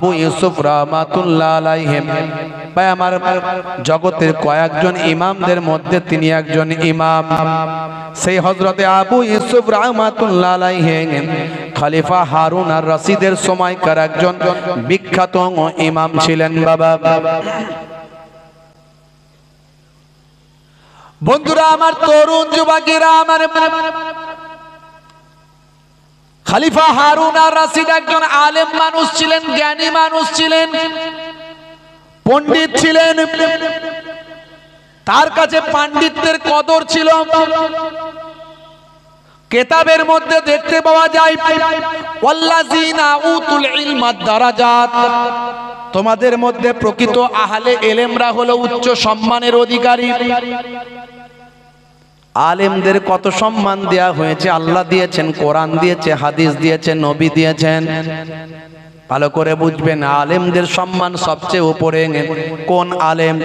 আবু ইউসুফ রাহমাতুল্লাহ আলাইহি ভাই আমার জগতের কয়েকজন ইমামদের মধ্যে তিনি একজন ইমাম। সেই হযরতে আবু ইউসুফ রাহমাতুল্লাহ আলাইহি খলিফা হারুন আর রশিদের সময়কার একজন বিখ্যাত ইমাম ছিলেন। বাবা বন্ধুরা আমার, তরুণ যুবকেরা আমার, খলিফা হারুন আর রশিদ একজন আলেম মানুষ ছিলেন, জ্ঞানী মানুষ ছিলেন, পণ্ডিত ছিলেন। তার কাছে পাণ্ডিত্যের কদর ছিল। কিতাবের মধ্যে দেখতে পাওয়া যায় ওয়াল্লাযিনা উতুল ইলমা দারাজাত, তোমাদের মধ্যে প্রকৃত আহলে ইলমরা হলো উচ্চ সম্মানের অধিকারী। আলেমদের কত সম্মান দেয়া হয়েছে, আল্লাহ দিয়েছেন, কোরআন দিয়েছে, হাদিস দিয়েছেন, নবী দিয়েছেন। ভালো করে বুঝবেন, আলেমদের সম্মান সবচেয়ে উপরে। কোন আলেম?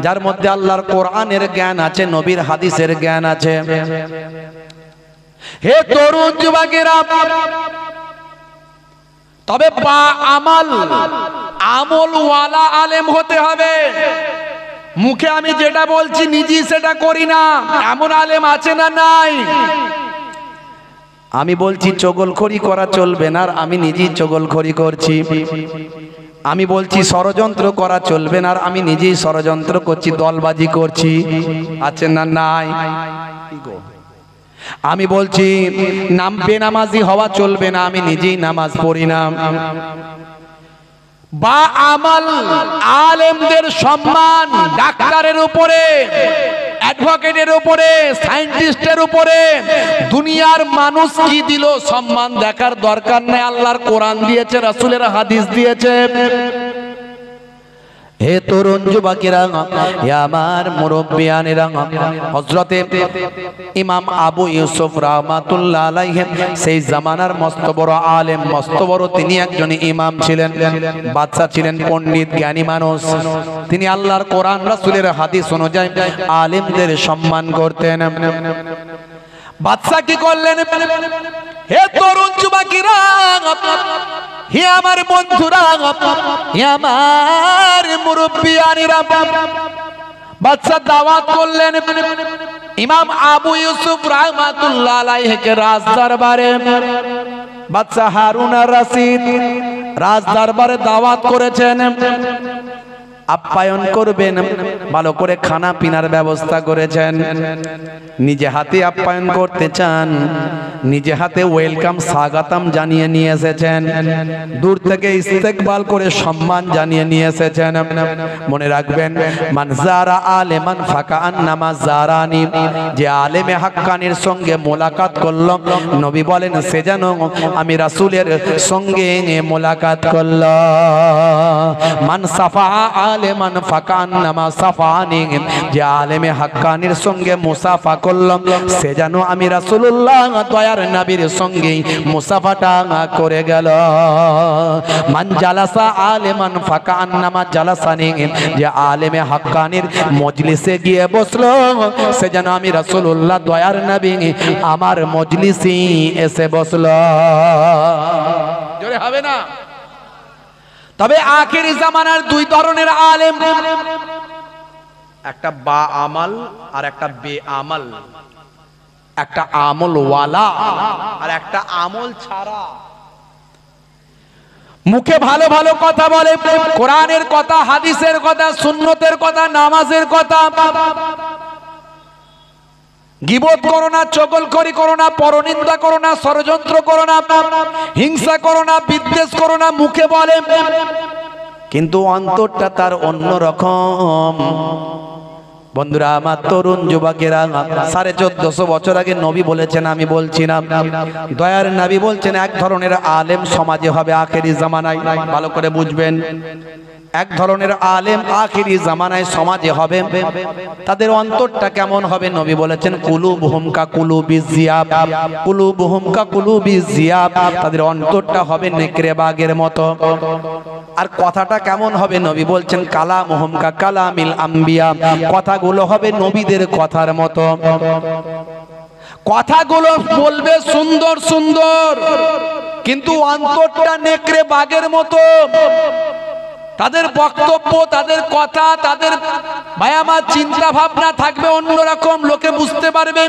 যার মধ্যে আল্লাহর কোরআনের জ্ঞান আছে, নবীর হাদিসের জ্ঞান আছে। হে তরুণ যুবকেরা, তবে বা আমলওয়ালা আলেম হতে হবে। মুখে আমি যেটা বলছি নিজেই সেটা করি না, এমন আলেম আছে না নাই? আমি বলছি চগলখড়ি করা চলবে না, আর আমি নিজেই চগলখড়ি করছি। আমি বলছি ষড়যন্ত্র করা চলবে না, আর আমি নিজেই ষড়যন্ত্র করছি, দলবাজি করছি। আছে না নাই? আমি বলছি বেনামাজি হওয়া চলবে না, আমি নিজেই নামাজ পড়ি না। বা আমল আলেমদের সম্মান ডাক্তারের উপরে, অ্যাডভোকেটের উপরে, সায়েন্টিস্টের উপরে দুনিয়ার মানুষ কি দিল সম্মান দেখার দরকার নেই। আল্লাহর কোরআন দিয়েছে, রাসূলের হাদিস দিয়েছে। হে তরুণ যুবকেরা, হে আমার মুরব্বিয়ানেরা, হযরতে ইমাম আবু ইউসুফ রাহমাতুল্লাহ আলাইহি সেই জামানার মস্ত বড় আলেম, মস্ত বড় তিনি একজন ইমাম ছিলেন, বাদশা ছিলেন, পণ্ডিত, জ্ঞানী মানুষ। তিনি আল্লাহর কোরআন, রাসূলের হাদিস অনুযায়ী আলেমদের সম্মান করতেন। বাদশা কি করলেন? হে তরুণ যুবকেরা, হে আমার বন্ধুরা, হে আমার মুরব্বিয়ানেরা, বাদশা দাওয়াত করলেন ইমাম আবু ইউসুফ রাহমাতুল্লাহ আলাইহিকে রাজ দরবারে। বাদশা হারুন আর রশিদ রাজ দরবারে দাওয়াত করেছেন, আপ্যায়ন করবেন, ভালো করে খানা পিনার ব্যবস্থা করেছেন। নিজে হাতে আপ্যায়ন করতে চান, নিজে হাতে ওয়েলকাম, স্বাগতম জানিয়ে নিয়ে এসেছেন। দূর থেকে ইস্তেকবাল করে সম্মান জানিয়ে নিয়ে এসেছেন। মনে রাখবেন, মান যারা আলেমান ফাকান্নামা যারানি, যে আলেমে হাক্কানির সঙ্গে মোলাকাত করল, নবী বলেন সে যেন আমি রাসূলের সঙ্গে মোলাকাত করল। মান সাফা আলেমান ফাকান্নামা সাফানি, যে আলেমে হাক্কানির সঙ্গে মুসাফা করলাম সে যেন আমি রাসূলুল্লাহ দয়ার নবীর সঙ্গে মুসাফাটা করে গেল। মান জালাসা আলেমান ফাকান্নামা জালাসানি, যে আলেমে হাক্কানির মজলিসে গিয়ে বসলো সে যেন আমি রাসূলুল্লাহ দয়ার নবী আমার মজলিসে এসে বসলো। জোরে হবে না? তবে আখেরি জামানার দুই ধরনের আলেম, একটা বা আমল আর একটা বে আমল, একটা আমল ওয়ালা আর একটা আমল ছাড়া। মুখে ভালো ভালো কথা বলে, কোরআনের কথা, হাদিসের কথা, সুন্নতের কথা, নামাজের কথা। গীবত করো না, চগলখড়ি করো না, পরনিন্দা করো না, ষড়যন্ত্র করো না, হিংসা করো না, বিদ্বেষ করো না, মুখে বলে কিন্তু অন্তরটা তার অন্য রকম। বন্ধুরা আমার, তরুণ যুবকেরা, 1450 বছর আগে নবী বলেছেন, আমি বলছি না, দয়ার নবী বলছেন এক ধরনের আলেম সমাজে হবে আখেরি জামানায়। ভালো করে বুঝবেন, এক ধরনের আলেম আখেরি জামানায় সমাজে হবে। তাদের অন্তরটা কেমন হবে? নবী বলেছেন কুলুবুহুম কা কুলুবিজ জিয়াব, কুলুবুহুম কা কুলুবিজ জিয়াব, তাদের অন্তরটা হবে নেকড়ে বাঘের মতো। আর কথাটা কেমন হবে? নবী বলছেন কালামুহুম কা কালামিল আম্বিয়া, কথাগুলো হবে নবীদের কথার মতো। কথাগুলো বলবে সুন্দর সুন্দর, কিন্তু অন্তরটা নেকড়ে বাঘের মতো। তাদের বক্তব্য, তাদের কথা, তাদের ভাই আমার চিন্তা ভাবনা থাকবে অন্যরকম, লোকে বুঝতে পারবে।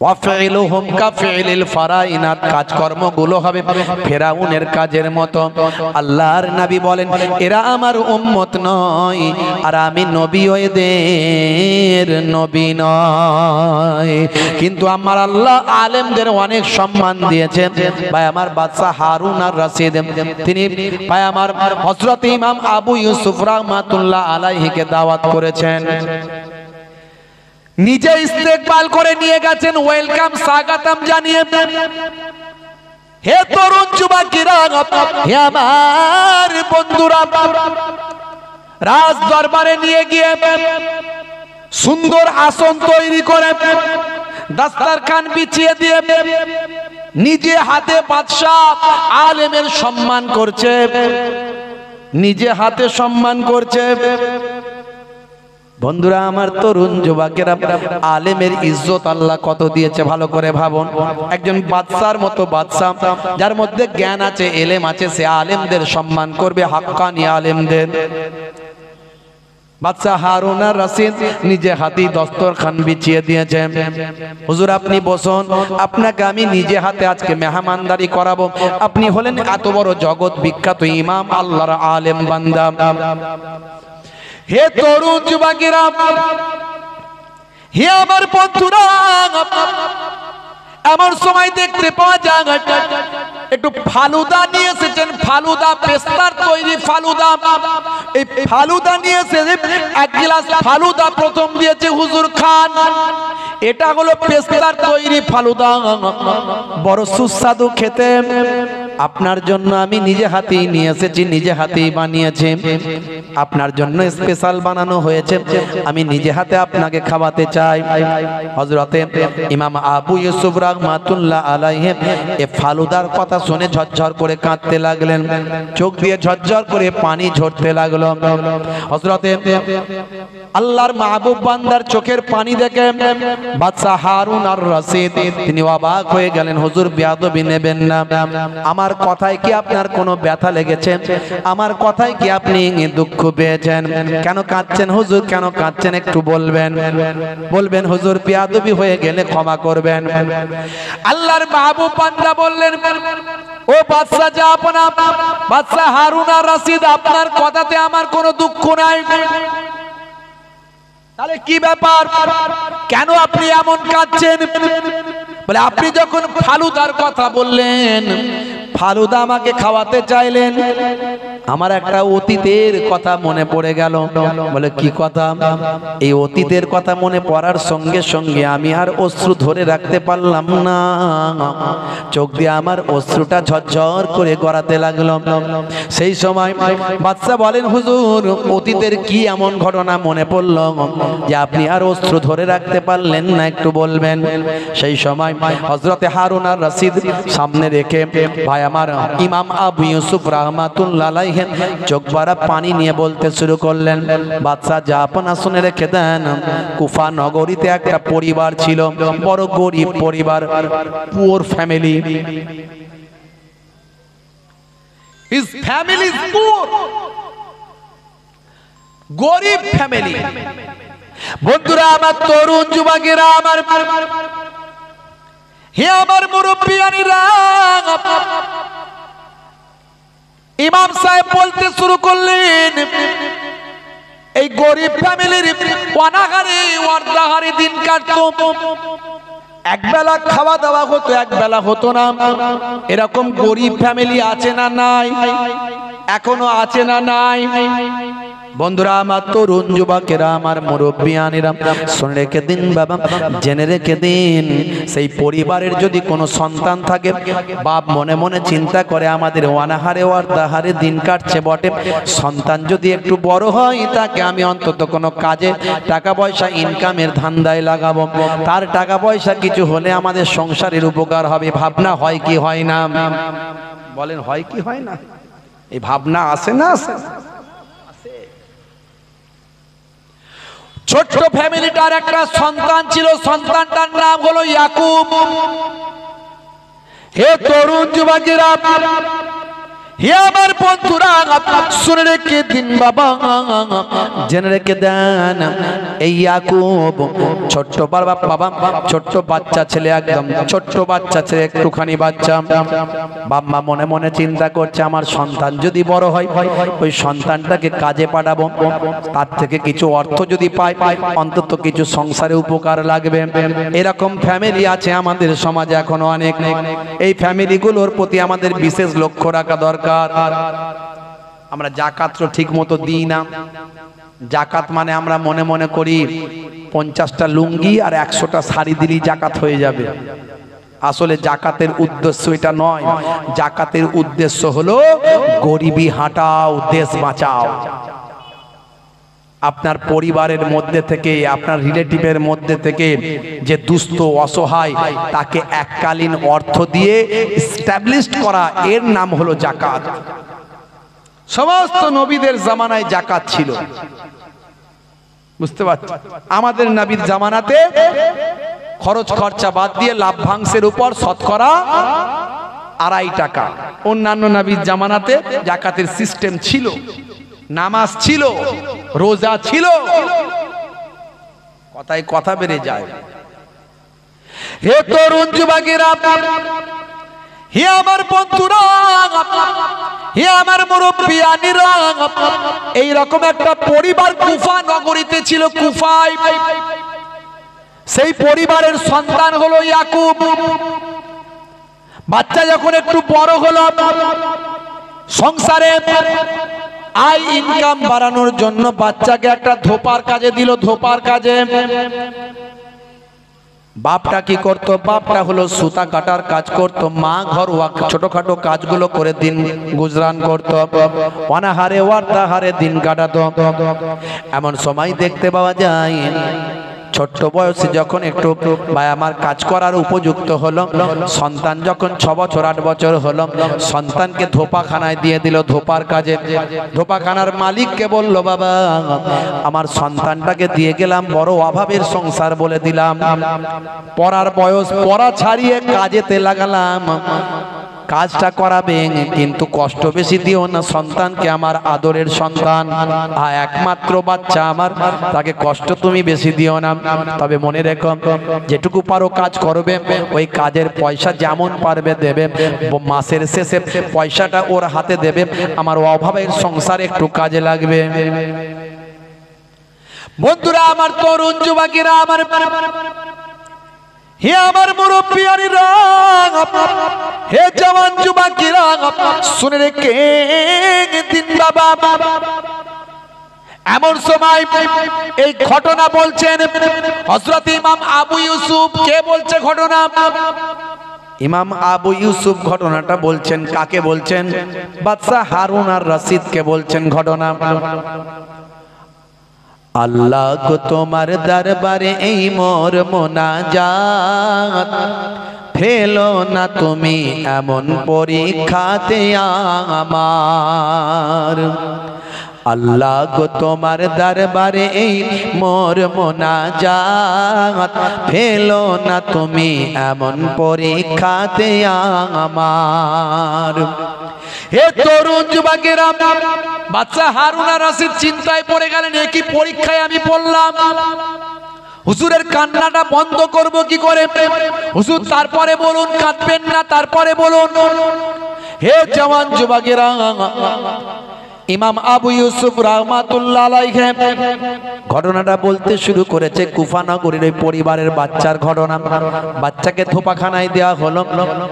ওয়াফিলুহুম কাফিলিল ফারাইনাত, কাজকর্মগুলো হবে ফেরাউনের কাজের মতো। আল্লাহর নবী বলেন এরা আমার উম্মত নয়, আর আমি নবীও এদের নবী নয়। কিন্তু আমার আল্লাহ আলেমদের অনেক সম্মান দিয়েছেন। ভাই আমার বাদশা হারুন আর রশিদ, তিনি ভাই আমার হযরত ইমাম আবু ইউসুফ রাহমাতুল্লাহ আলাইহিকে দাওয়াত করেছেন, নিজে ইস্তেকবাল করে নিয়ে গেছেন, ওয়েলকাম স্বাগতম জানিয়ে। হে তরুণ যুবকেরা, হে আমার বন্ধুরা, রাজ দরবারে নিয়ে গিয়ে সুন্দর আসন তৈরি করে দাস্তারখান বিছিয়ে দিয়ে নিজে হাতে বাদশা আলেমের সম্মান করছে, নিজে হাতে সম্মান করছে। বন্ধুরা আমার, তরুণ যুবকেরা, আলেমের ইজ্জত আল্লাহ কত দিয়েছে ভালো করে ভাবুন। একজন বাদশার মতো বাদশা, যার মধ্যে জ্ঞান আছে, এলেম আছে, সে আলেমদের সম্মান করবে, হাক্কানি আলেমদের। বাদশা হারুন আর রশিদ নিজে হাতে দস্তরখান বিছিয়ে দিয়েছেন। হুজুর আপনি বসুন, আপনাকে আমি নিজে হাতে আজকে মেহমানদারি করাবো। আপনি হলেন এত বড় জগৎ বিখ্যাত ইমাম, আল্লাহর আলেম বান্দা। হে তরুণ যুবকেরা, হে আমার বন্ধুরা, এমন সময় দেখতে পাওয়া যায় একটু ফালুদা নিয়ে এসেছেন, ফালুদা, পেস্তার তৈরি ফালুদা। এই ফালুদা নিয়ে এসে এক গ্লাস ফালুদা প্রথম দিয়েছে হুজুর খান। এটা হলো পেস্তার তৈরি ফালুদা, বড় সুস্বাদু খেতে। আপনার জন্য আমি নিজে হাতেই নিয়ে এসেছি, নিজে হাতেই বানিয়েছি, আপনার জন্য স্পেশাল বানানো হয়েছে, আমি নিজে হাতে আপনাকে খাওয়াতে চাই। হযরতে ইমাম আবু ইউসুফ রাহমাতুল্লাহ আলাইহি এই ফালুদার কথা শুনে ঝরঝর করে কাঁদতে লাগলেন, চোখ দিয়ে ঝরঝর করে পানি ঝরতে লাগলো। হযরতে আল্লাহর মাহবুব বান্দার চোখের পানি দেখে বাদশা হারুন আর রশিদ তিনি অবাক হয়ে গেলেন। হুজুর বেয়াদবি নেবেন না, আমার কথায় কি আপনার কোনো ব্যথা লেগেছে? আমার কথায় কি আপনি দুঃখ পেয়েছেন? কেন কাঁদছেন হুজুর, কেন কাঁদছেন একটু বলবেন। বলবেন হুজুর বেয়াদবি হয়ে গেলে ক্ষমা করবেন। আল্লাহর মাহবুব বান্দা বললেন, ও বাদশা জাহাপনা, বাদশা হারুন আর রশিদ, আপনার কথাতে আমার কোনো দুঃখ নাই। তাহলে কি ব্যাপার, কেন আপনি এমন কাঁদছেন? বলে আপনি যখন ফালুদার কথা বললেন, ফালুদা আমাকে খাওয়াতে চাইলেন, আমার একটা অতীতের কথা মনে পড়ে গেল। বলে কি কথা? এই অতীতের কথা মনে পড়ার সঙ্গে সঙ্গে আমি আর অশ্রু ধরে রাখতে পারলাম না, চোখ দিয়ে আমার অশ্রুটা ঝরঝর করে গড়াতে লাগলো। সেই সময় বাদশা বলেন, হুজুর অতীতের কি এমন ঘটনা মনে পড়লো যে আপনি আর অশ্রু ধরে রাখতে পারলেন না, একটু বলবেন। সেই সময় হযরতে হারুন আর রশিদ সামনে রেখে ভাই আমার ইমাম আবু ইউসুফ রাহমাতুল্লাহ আলাইহি চোখ ভরা পানি নিয়ে বলতে শুরু করলেন, বাদশা জাহাপনা শুনে রেখে দেন, কুফা নগরীতে একটা পরিবার ছিল, বড় গরিব পরিবার, poor family. His family is poor, গরিব ফ্যামিলি। বন্ধুরা আমার, তরুণ যুবকেরা আমার, হে আমার মুরব্বিয়ানিরা, ইমাম সাহেব বলতে শুরু করলেন, এই গরিব ফ্যামিলির অনাহারে অর্ধাহারে দিন কাটতো, একবেলা খাওয়া দাওয়া হতো, একবেলা হতো না। এরকম গরিব ফ্যামিলি আছে না নাই? এখনো আছে না নাই? বন্ধুরা আমার, তরুণ যুবকেরা আমার, মুরব্বিয়ানেরা, শুনে রেখে দিন বাবা, জেনে রেখে দিন, সেই পরিবারের যদি কোনো সন্তান থাকে, বাপ মনে মনে চিন্তা করে আমাদের অনাহারে অর্ধাহারে দিন কাটছে বটে, সন্তান যদি একটু বড় হয় তাকে আমি অন্তত কোনো কাজে টাকা পয়সা ইনকামের ধান্দায় লাগাবো, তার টাকা পয়সা কিছু হলে আমাদের সংসারের উপকার হবে। ভাবনা হয় কি হয় না? বলেন হয় কি হয় না? এই ভাবনা আসে না? আসে। ছোট্ট ফ্যামিলিটার একটা সন্তান ছিল, সন্তানটার নাম হলো ইয়াকুব। হে তরুণ যুবকেরা, হে আমার বন্ধুরা, শুনে রেখে দিন বাবা, জেনে রেখে দেন, এই ইয়াকুব ছোট্ট বাবা, ছোট্ট বাচ্চা ছেলে, একদম ছোট্ট বাচ্চা ছেলে, একটুখানি বাচ্চা। বাবা মনে মনে চিন্তা করছে, আমার সন্তান যদি বড় হয়, ওই সন্তানটাকে কাজে পাঠাবো, তার থেকে কিছু অর্থ যদি পাই, অন্তত কিছু সংসারে উপকার লাগবে। এরকম ফ্যামিলি আছে আমাদের সমাজে এখনো অনেক। এই ফ্যামিলিগুলোর প্রতি আমাদের বিশেষ লক্ষ্য রাখা দরকার। আমরা জাকাত ঠিক মতো দিই না। জাকাত মানে আমরা মনে মনে করি 50টা লুঙ্গি আর 100টা শাড়ি দিলেই জাকাত হয়ে যাবে। আসলে জাকাতের উদ্দেশ্য এটা নয়। জাকাতের উদ্দেশ্য হলো গরিবি হাঁটাও, দেশ বাঁচাও। আপনার পরিবারের মধ্যে থেকে, আপনার রিলেটিভের মধ্যে থেকে যে দুস্থ অসহায়, তাকে এককালীন অর্থ দিয়ে এস্টাবলিশড করা, এর নাম হলো জাকাত। সমস্ত নবীদের জামানায় জাকাত ছিল, বুঝতে পারছেন? আমাদের নবীর জামানাতে খরচ খরচা বাদ দিয়ে লাভ্যাংশের উপর শতকরা 2.5 টাকা। অন্যান্য নবীর জামানাতে জাকাতের সিস্টেম ছিল, নামাজ ছিল, রোজা ছিল। কথায় কথা বেড়ে যায়। হে তরুণ যুবকেরা, হে আমার বন্ধুরা, হে আমার মুরব্বিয়ানিরা, এইরকম একটা পরিবার কুফা নগরীতে ছিল, কুফায়। সেই পরিবারের সন্তান হলো ইয়াকুব। বাচ্চা যখন একটু বড় হলো, সংসারে আয় ইনকাম বাড়ানোর জন্য বাচ্চাকে একটা ধোপার কাজে দিল। ধোপার কাজে বাপটা কি করত? বাপটা হলো সুতা কাটার কাজ করত, মা ঘরোয়া ছোটখাটো কাজগুলো করে দিন গুজরান করত, অনাহারে ওয়ার্তাহারে দিন কাটাতো। এমন সময় দেখতে পাওয়া যায়, ছোট্ট বয়সে যখন একটু আমার কাজ করার উপযুক্ত হলো, সন্তান যখন 6 বছর 8 বছর হলো, সন্তানকে ধোপাখানায় দিয়ে দিল ধোপার কাজে। ধোপাখানার মালিককে বলল, বাবা আমার সন্তানটাকে দিয়ে গেলাম, বড় অভাবের সংসার বলে দিলাম, পড়ার বয়স, পড়া ছাড়িয়ে কাজেতে লাগালাম, কাজটা করাবেন কিন্তু কষ্ট বেশি দিও না, সন্তানকে আমার আদরের সন্তান, একমাত্র বাচ্চা আমার, তাকে কষ্ট তুমি বেশি দিও না। তবে মনে রেখো, যেটুকু পারো কাজ করবে, ওই কাজের পয়সা যেমন পারবে দেবে, মাসের শেষে পয়সাটা ওর হাতে দেবে, আমার অভাবের সংসারে একটু কাজে লাগবে। বন্ধুরা আমার, তরুণ যুবকেরা আমার, হে আমার মুরব্বিয়ানিরা, হে জওয়ান যুবকেরা, শুনে রেখে দিন বাবা। এমন সময় এই ঘটনা বলছেন হযরত ইমাম আবু ইউসুফ। কে বলছে ঘটনা? ইমাম আবু ইউসুফ ঘটনাটা বলছেন। কাকে বলছেন? বাদশা হারুন আর রশিদকে বলছেন ঘটনা। আল্লাহ গো তোমার দরবারে এই মোর মোনাজাত, ফেলো না তুমি এমন পরীক্ষাতে আমার। আল্লাহ গো তোমার দরবারে এই মোর মোনাজাত, ফেলো না তুমি এমন পরীক্ষাতে আমার। হে তরুণ যুবকেরা, বাদশা হারুন আর রশিদ চিন্তায় পড়ে গেলেন, একই পরীক্ষায় আমি পড়লাম, হুজুরের কান্নাটা বন্ধ করব কি করে? হুজুর তারপরে বলুন, কাঁদবেন না, তারপরে বলুন। হে জওয়ান যুবকেরা, ইমাম আবু ইউসুফ রাহমাতুল্লাহ আলাইহি ঘটনাটা বলতে শুরু করেছে। কুফা নগরীর ওই পরিবারের বাচ্চার ঘটনা। বাচ্চাকে ধোপাখানায় দেওয়া হলো,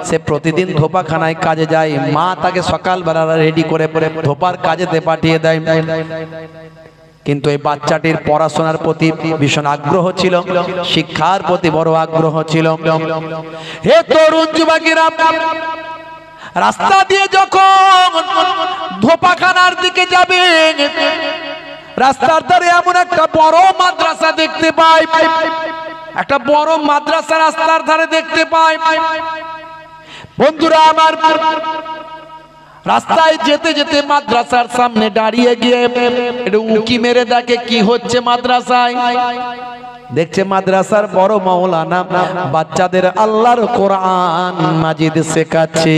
সে প্রতিদিন ধোপাখানায় কাজে যায়। মা তাকে সকালবেলা রেডি করে ধোপার কাজেতে পাঠিয়ে দেয়। কিন্তু এই বাচ্চাটির পড়াশোনার প্রতি ভীষণ আগ্রহ ছিল, শিক্ষার প্রতি বড় আগ্রহ ছিল। হে তরুণ যুবকেরা, রাস্তা দিয়ে যখন ধোপাখানার দিকে যাবে, রাস্তার ধারে এমন একটা বড় মাদ্রাসা দেখতে পাই। একটা বড় মাদ্রাসা রাস্তার ধারে দেখতে পাই। বন্ধুরা আমার, রাস্তায় যেতে যেতে মাদ্রাসার সামনে দাঁড়িয়ে গিয়ে একটু উঁকি মেরে দেখে কি হচ্ছে মাদ্রাসায়। দেখছে মাদ্রাসার বড় মাওলানা বাচ্চাদের আল্লাহর কোরআন মাজিদ শেখাচ্ছে।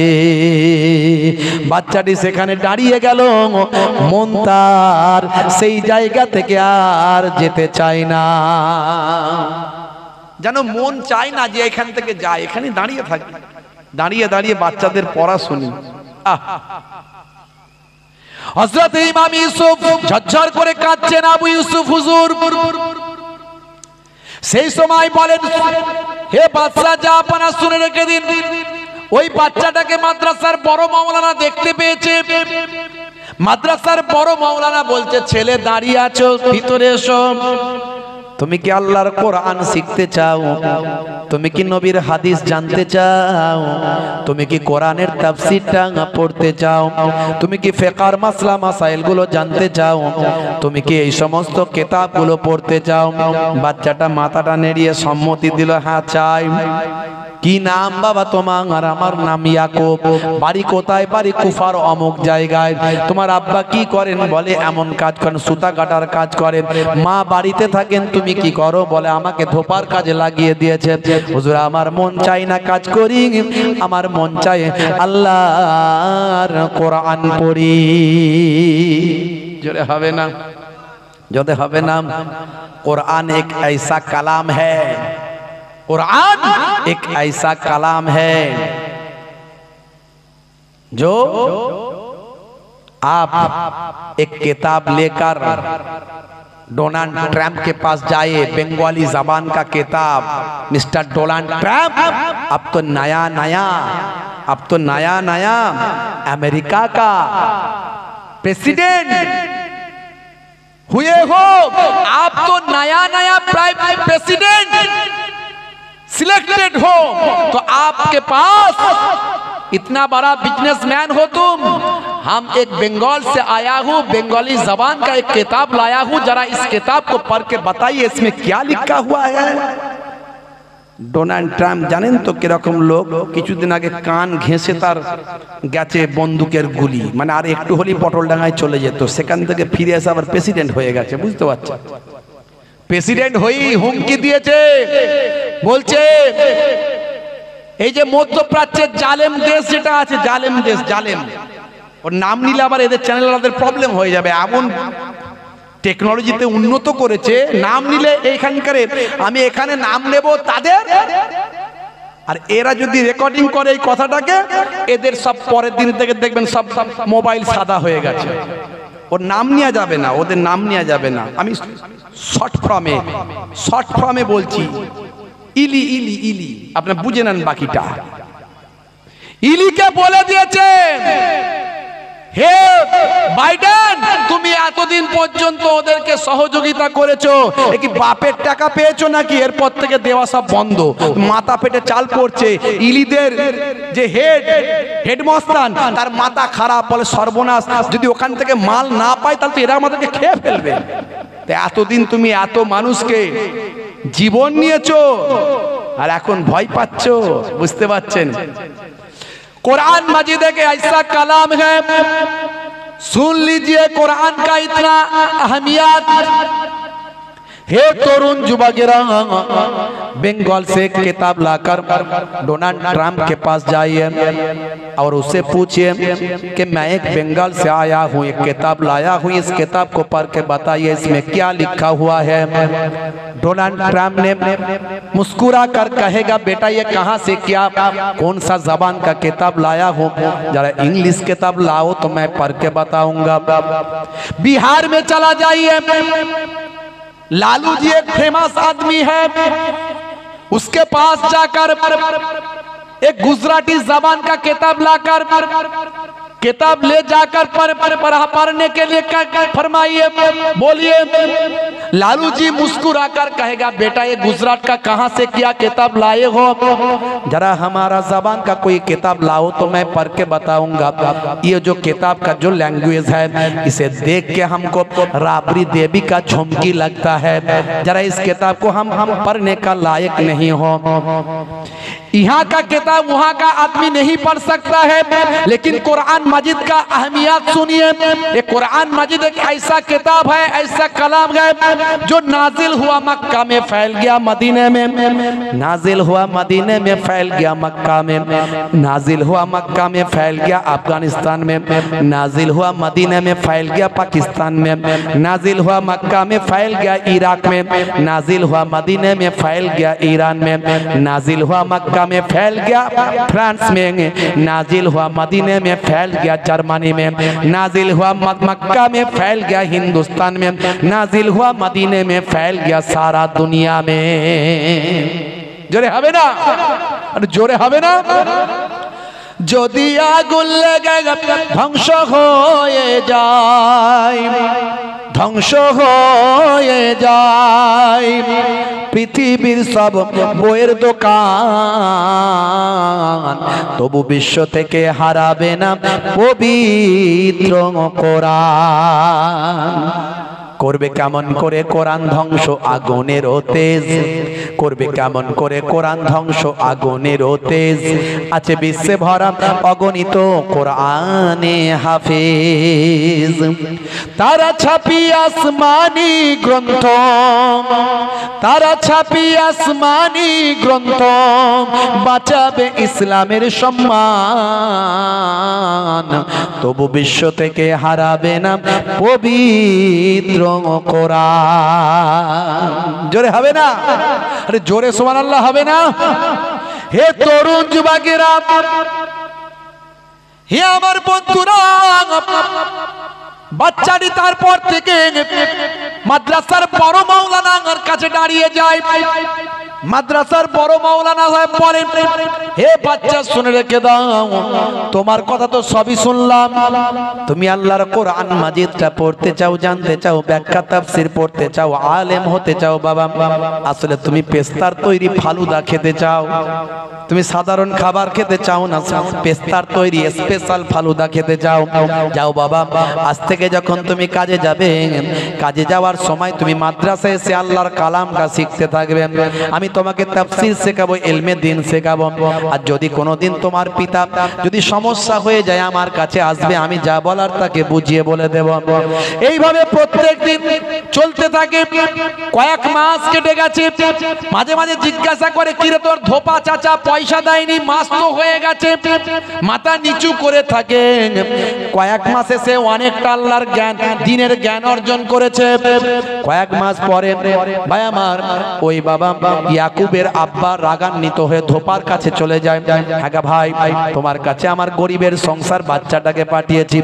বাচ্চাটি সেখানে দাঁড়িয়ে গেল, মন তার সেই জায়গা থেকে আর যেতে চায় না, যেন মন চায় না যে এখান থেকে যায়, এখানে দাঁড়িয়ে থাকে। দাঁড়িয়ে দাঁড়িয়ে বাচ্চাদের পড়া শুনি। হযরত ইমাম ইউসুফ ঝরঝর করে কাঁদছেন। আবু ইউসুফ হুজুর সেই সময় বলেন, হে বাদশা জাহাপনা শুনে রেখে দিন, ওই বাচ্চাটাকে মাদ্রাসার বড় মাওলানা দেখতে পেয়েছে। মাদ্রাসার বড় মাওলানা বলছে, ছেলে দাঁড়িয়ে আছো, ভিতরে এসো। তুমি কি আল্লাহর কোরআন শিখতে চাও? তুমি কি নবীর হাদিস জানতে চাও? তুমি কি কোরআনের তাফসীরটা পড়তে চাও? তুমি কি ফিকহের মাসলা মাসাইল গুলো জানতে চাও? তুমি কি এই সমস্ত কিতাবগুলো পড়তে চাও? বাচ্চাটা মাথাটা নেড়িয়ে সম্মতি দিল, হ্যাঁ চাই। কি নাম বাবা তোমার? আমার নাম ইয়াকুব। বাড়ি কোথায়? বাড়ি কুফার অমুক জায়গায়। তোমার আব্বা কি করেন? বলে এমন কাজ করেন, সুতা কাটার কাজ করেন। মা বাড়িতে থাকেন, তুমি কি করো? বলে আমাকে ধোপার কাজে লাগিয়ে দিয়েছে। হুজুর আমার মন চাই না কাজ করি, আমার মন চাই আল্লাহর কোরআন পড়ি। জোরে হবে না? যদি হবে না। কোরআন এক ऐसा कलाम है, कुरान एक ऐसा कलाम है जो आप एक किताब लेकर डोनाल्ड ट्रम्प के पास जाइए, बंगाली जबान का किताब। मिस्टर डोनाल्ड ट्रम्प, अब तो नया नया अमेरिका का प्रेसिडेंट हुए हो, आप तो नया नया प्राइम प्रेसिडेंट सिलेक्टेड हो, तो आपके पास इतना बड़ा बिजनेसमैन हो तुम। हम एक बंगाल से आया हूँ, बंगाली जबान का एक किताब लाया हूँ, जरा इस किताब को पढ़ के बताइए इसमें क्या लिखा हुआ है। ডোনাল্ড ট্রাম্প জানেন তো কিরকম লোক? কিছুদিন আগে কান ঘেঁষে তার গেছে বন্দুকের গুলি, মানে আর একটু হলেই পটলডাঙ্গায় চলে যেত, সেখান থেকে ফিরে এসে আবার প্রেসিডেন্ট হয়ে গেছে। বুঝতে পারছেন? প্রেসিডেন্ট হয়েই হুমকি দিয়েছে, বলছে এই যে মধ্যপ্রাচ্যের জালেম দেশ যেটা আছে, জালেম দেশ, জালেম, ওর নাম নিলে আবার এদের চ্যানেলের প্রবলেম হয়ে যাবে। এমন টেকনোলজিতে উন্নত করেছে, নাম নিলে এইখানকার, আমি এখানে নাম নেব তাদের, আর এরা যদি রেকর্ডিং করে এই কথাটাকে, এদের সব পরের দিন থেকে দেখবেন সব মোবাইল সাদা হয়ে গেছে। ওর নাম নেওয়া যাবে না, ওদের নাম নেওয়া যাবে না। আমি শর্ট ফর্মে বলছি, ইলি ইলি ইলি, আপনি বুঝে নেন বাকিটা। ইলিকে বলে দিয়েছে, হে বাইডেন, তুমি এতদিন পর্যন্ত ওদেরকে সহযোগিতা করেছো, এ কি বাপের টাকা পেয়েছো নাকি? এরপর থেকে দেওয়া সব বন্ধ, মাথা পেটে চাল পড়ছে। ইলিদের যে হেডমাস্টার, তার মাথা খারাপ, বলে সর্বনাশ, যদি ওখান থেকে মাল না পাই তাহলে তো এরা আমাদেরকে খেয়ে ফেলবে। এতদিন তুমি এত মানুষকে জীবন নিয়েছো, আর এখন ভয় পাচ্ছ। বুঝতে পারছেন? कुरान मजीद के ऐसा कलाम है, सुन लीजिए कुरान का इतना अहमियत। हे तरुण युवकेरा, बंगाल से किताब लाकर डोनाल्ड ट्रम्प के पास जाइए और उससे पूछिए कि मैं एक बंगाल से आया हूँ, एक किताब लाया हूँ, इस किताब को पढ़ के बताइए इसमें क्या लिखा हुआ है। डोनाल्ड ट्रम्प ने मुस्कुरा कर कहेगा, बेटा ये कहाँ से, क्या कौन सा जबान का किताब लाया हूँ, जरा इंग्लिश किताब लाओ तो मैं पढ़ के बताऊंगा। बिहार में चला जाइए, लालू जी एक फेमस आदमी है, उसके पास जाकर एक गुजराती जबान का किताब लाकर, किताब ले जाकर पढ़ने के लिए फरमाइए, बोलिए। लालू जी मुस्कुराकर कहेगा, बेटा ये गुजरात का कहाँ से क्या किताब लाए हो, जरा हमारा जबान का कोई किताब लाओ तो मैं पढ़ के बताऊंगा। ये जो किताब का जो लैंग्वेज है, इसे देख के हमको राबड़ी देवी का झुमकी लगता है, जरा इस किताब को हम पढ़ने का लायक नहीं हो। यहाँ का किताब वहाँ का आदमी नहीं पढ़ सकता है, लेकिन कुरान मजीद का अहमियत सुनिए। ये कुरान मजीद एक ऐसा किताब है, ऐसा कलाम है जो नाजिल हुआ मक्का में, फैल गया मदीने में, नाजिल हुआ मदीने में, फैल गया मक्का में, नाजिल हुआ मक्का में, फैल गया अफगानिस्तान में, नाजिल हुआ मदीने में, फैल गया पाकिस्तान में, नाजिल हुआ मक्का में, फैल गया इराक में, नाजिल हुआ मदीने में, फैल गया ईरान में, नाजिल हुआ मक्का में, फैल गया फ्रांस में, नाजिल हुआ मदीने में, फैल गया जर्मनी में, नाजिल हुआ मक्का में, फैल गया हिंदुस्तान में, नाजिल हुआ मदीने में, फैल गया सारा दुनिया में। जोरे हवे ना, जोरे हवे ना। যদি আগুন লেগে ধ্বংস হয়ে যায়, ধ্বংস হয়ে যায় পৃথিবীর সব বইয়ের দোকান, তবু বিশ্ব থেকে হারাবে না পবিত্র কোরআন। করবে কেমন করে কোরআন ধ্বংস আগুনের তেজ, করবে কেমন করে কোরআন ধ্বংস আগুনের তেজ, আছে বিশ্বে ভরা অগণিত কোরআনে হাফেজ। তারা ছাপি আসমানি গ্রন্থ, তারা ছাপি আসমানি গ্রন্থ, বাঁচাবে ইসলামের সম্মান, তবু বিশ্ব থেকে হারাবে না পবিত্র কোরআন। জোরে হবে না? আরে জোরে সুবহানাল্লাহ হবে না? হে তরুণ যুবকেরা, হে আমার বন্ধুরা, বাচ্চাটি তারপর থেকে মাদ্রাসার বড় মাওলানার কাছে দাঁড়িয়ে যায়। মাদ্রাসার বড় মাওলানা সাহেব বলেন, হে বাচ্চা শুনে রেখে দাও, তোমার কথা তো সবই শুনলাম, তুমি আল্লাহর কোরআন মাজিদটা পড়তে চাও, জানতে চাও, ব্যাখ্যা তাফসীর পড়তে চাও, আলেম হতে চাও। বাবা, আসলে তুমি পেস্তার তৈরি ফালুদা খেতে চাও, তুমি সাধারণ খাবার খেতে চাও না, পেস্তার তৈরি স্পেশাল ফালুদা খেতে চাও। যাও বাবা, আজ থেকে যখন তুমি কাজে যাবে, কাজে যাওয়ার সময় তুমি মাদ্রাসায় এসে আল্লাহর কালামটা শিখতে থাকবে। আমি তোমাকে তাফসীর শেখাবো, ইলমে দ্বীন শেখাবো। আর যদি কোনোদিন তোমার পিতা যদি সমস্যা হয়ে যায়, আমার কাছে আসবে, আমি যা বলার তাকে বুঝিয়ে বলে দেব। এইভাবে প্রত্যেক দিন চলতে থাকে। কয়েক মাস কেটে গেছে। মাঝে মাঝে জিজ্ঞাসা করে, কিরে তোর ধোপা চাচা পয়সা দেয়নি, মাস তো হয়ে গেছে। মাথা নিচু করে থাকে। কয়েক মাসে সে অনেকটা আল্লাহর জ্ঞান, দ্বীনের জ্ঞান অর্জন করেছে। কয়েক মাস পরে ভাই আমার ওই বাবা ইয়াকুবের আব্বা রাগান্বিত হয়ে ধোপার কাছে চলে যায়। হ্যাঁ ভাই, তোমার কাছে আমার গরিবের সংসার বাচ্চাটাকে পাঠিয়েছি,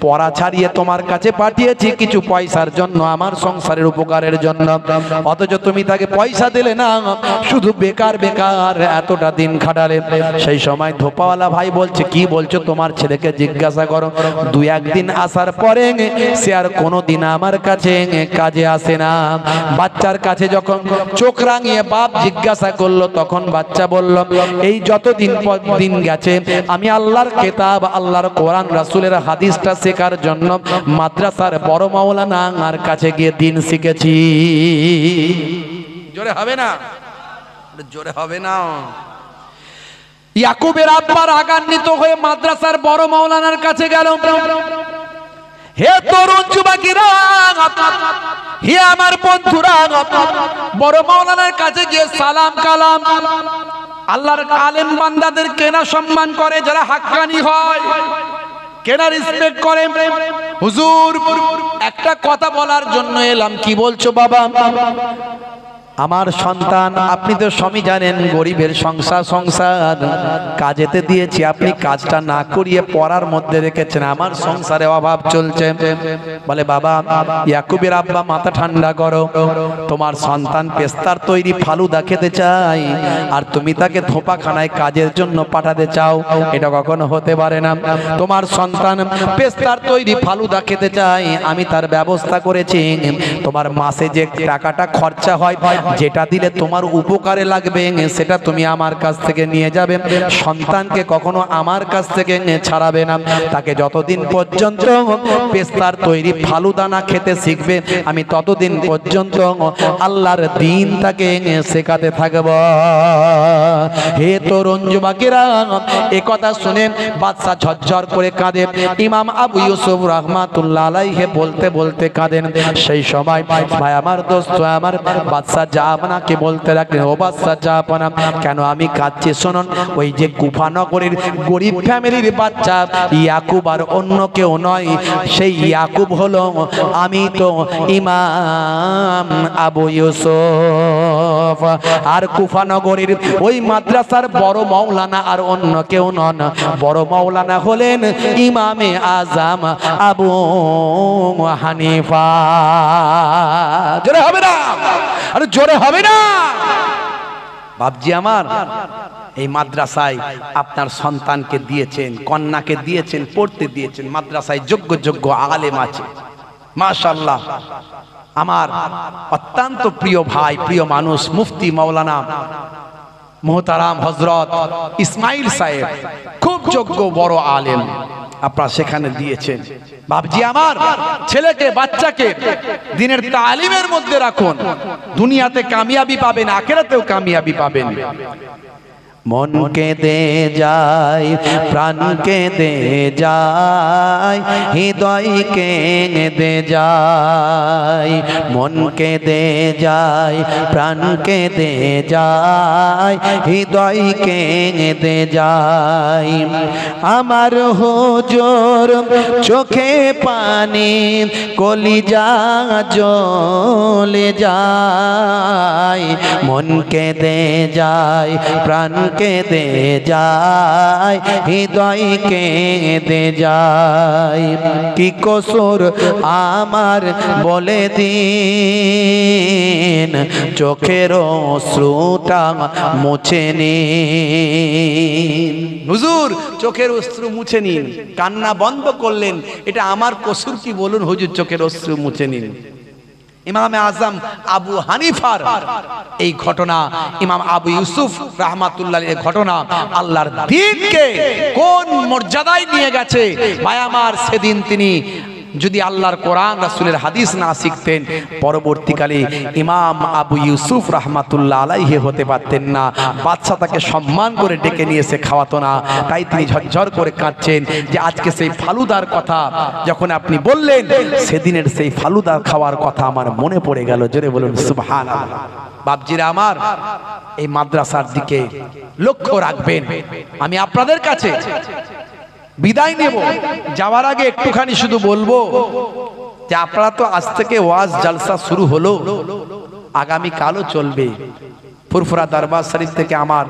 পড়া ছাড়িয়ে তোমার কাছে পাঠিয়েছি কিছু পয়সার জন্য, আমার সংসারের উপকারের জন্য, অথচ তুমি তাকে পয়সা দিলে না, শুধু বেকার বেকার এতটা দিন খাটালে। সেই সময় ধোপাওয়ালা ভাই বলছে, কি বলছো? তোমার ছেলেকে জিজ্ঞাসা করো। দুই একদিন আসার পরে সে আর কোনোদিন আমার কাছে কাজে আসে না। বাচ্চার কাছে যখন চোখ রাঙিয়ে বাপ জিজ্ঞাসা করলো, তখন বাচ্চা বলল, এই যতদিন দিন গেছে আমি আল্লাহর কিতাব, আল্লাহর কোরআন, রাসূলের হাদিসটা শেখার জন্য মাদ্রাসার বড় মাওলানার কাছে গিয়ে দিন শিখেছি। জোরে হবে না? জোরে হবে না? ইয়াকুবের আব্বা রাগান্বিত হয়ে মাদ্রাসার বড় মাওলানার কাছে গেল। হে তরুণ যুবকেরা, হে আমার বন্ধুরা, বড় মাওলানার কাছে গিয়ে সালাম কালাম। আল্লাহর আলেম বান্দাদের কেনা সম্মান করে, যারা হাক্কানি হয় কেনা রেসপেক্ট করে। হুজুর, একটা কথা বলার জন্য এলাম। কি বলছো বাবা? আমার সন্তান, আপনি তো সবই জানেন, গরিবের সংসার কাজেতে দিয়েছি, আপনি কাজটা না করিয়ে পড়ার মধ্যে রেখেছেন, আমার সংসারে অভাব চলছে। বলে, বাবা ইয়াকুবের আব্বা মাথা ঠান্ডা করো, তোমার সন্তান পেস্তার তৈরি ফালুদা খেতে চাই, আর তুমি তাকে ধোপাখানায় কাজের জন্য পাঠাতে চাও, এটা কখনো হতে পারে না। তোমার সন্তান পেস্তার তৈরি ফালুদা খেতে চাই, আমি তার ব্যবস্থা করেছি। তোমার মাসে যে টাকাটা খরচা হয় যেটা দিলে তোমার উপকারে লাগবে সেটা তুমি আমার কাছ থেকে নিয়ে যাবে। সন্তানকে কখনো আমার কাছ থেকে ছাড়াবে না। তাকে যতদিন পর্যন্ত পেস্তার তৈরি ফালুদানা খেতে শিখবে আমি ততদিন পর্যন্ত আল্লাহর দ্বীন তাকে শেখাতে থাকব। হে তরুণ যুবকেরা, এ কথা শুনে বাদশা ঝরঝর করে কাঁদে। ইমাম আবু ইউসুফ রাহমাতুল্লাহ আলাইহি বলতে বলতে কাঁদেন। সেই সময় ভাই আমার দোস্ত আমার বাদশা জাহাপনাকে বলতে লাগলেন, ও বাদশা জাহাপনা, কেন আমি কাঁদছি শুনুন। ওই যে কুফা নগরীর গরিব ফ্যামিলির বাচ্চা ইয়াকুব আর অন্য কেউ নয়, সেই ইয়াকুব হলো আমি তো ইমাম আবু ইউসুফ। আর কুফা নগরীর ওই মাদ্রাসার বড় মাওলানা আর অন্য কেউ নন, বড় মাওলানা হলেন ইমামে আজম আবু হানিফা। জোরে হবে না? আরে জোরে হবে না? বাপজি আমার, এই মাদ্রাসায় আপনার সন্তানকে দিয়েছেন, কন্যাকে দিয়েছেন, পড়তে দিয়েছেন। মাদ্রাসায় যোগ্য যোগ্য আলেম আছে মাশাআল্লাহ। আমার অত্যন্ত প্রিয় ভাই, প্রিয় মানুষ মুফতি মাওলানা মোহতারাম হযরত ইসমাইল সাহেব, খুব যোগ্য বড় আলেম, আপনারা সেখানে দিয়েছেন। বাপজি আমার, ছেলেকে বাচ্চাকে দ্বীনের তালিমের মধ্যে রাখুন, দুনিয়াতে কামিয়াবি পাবেন, আখিরাতেও কামিয়াবি পাবেন। মনকে দে যায়, প্রাণকে দে যায়, হৃদয়কে দে যায়। মনকে দে যায়, প্রাণকে দে যায়, হৃদয়কে দে যায়। আমার হুজুর চোখে পানি, কলিজা জ্বলে যায়। মনকে দে যায়, প্রাণকে দে যায়, হৃদয়কে দে যায়। কি কসুর আমার বলে দিন, চোখের অশ্রুটা মুছে নিন। হুজুর চোখের অশ্রু মুছে নিন, কান্না বন্ধ করলেন, এটা আমার কসুর কি বলুন? হুজুর চোখের অশ্রু মুছে নিন। ইমামে আজম আবু হানিফার এই ঘটনা, ইমাম আবু ইউসুফ রাহমাতুল্লাহ এই ঘটনা আল্লাহর দ্বীনকে কোন মর্যাদায় নিয়ে গেছে ভাই আমার। সেদিন তিনি যদি আল্লাহর কোরআন রাসূলের হাদিস না শিখতেন, পরবর্তীকালে ইমাম আবু ইউসুফ রাহমাতুল্লাহ আলাইহি হতে পারতেন না। বাদশা তাকে সম্মান করে ডেকে নিয়ে এসে খাওয়াতো না, তাই তিনি ঝরঝর করে কাঁদছেন যে আজকে সেই ফালুদার কথা যখন আপনি বললেন, সেদিনের সেই ফালুদা খাওয়ার কথা আমার মনে পড়ে গেল। জোরে বলুন সুবহানাল্লাহ। বাপজিরা আমার, এই মাদ্রাসার দিকে লক্ষ্য রাখবেন। আমি আপনাদের কাছে বিদায় নেব, যাওয়ার আগে একটুখানি শুধু বলবো যে আপনারা তো আজ থেকে ওয়াজ জালসা শুরু হলো, আগামী কালও চলবে। ফুরফুরা দরবার শরীফ থেকে আমার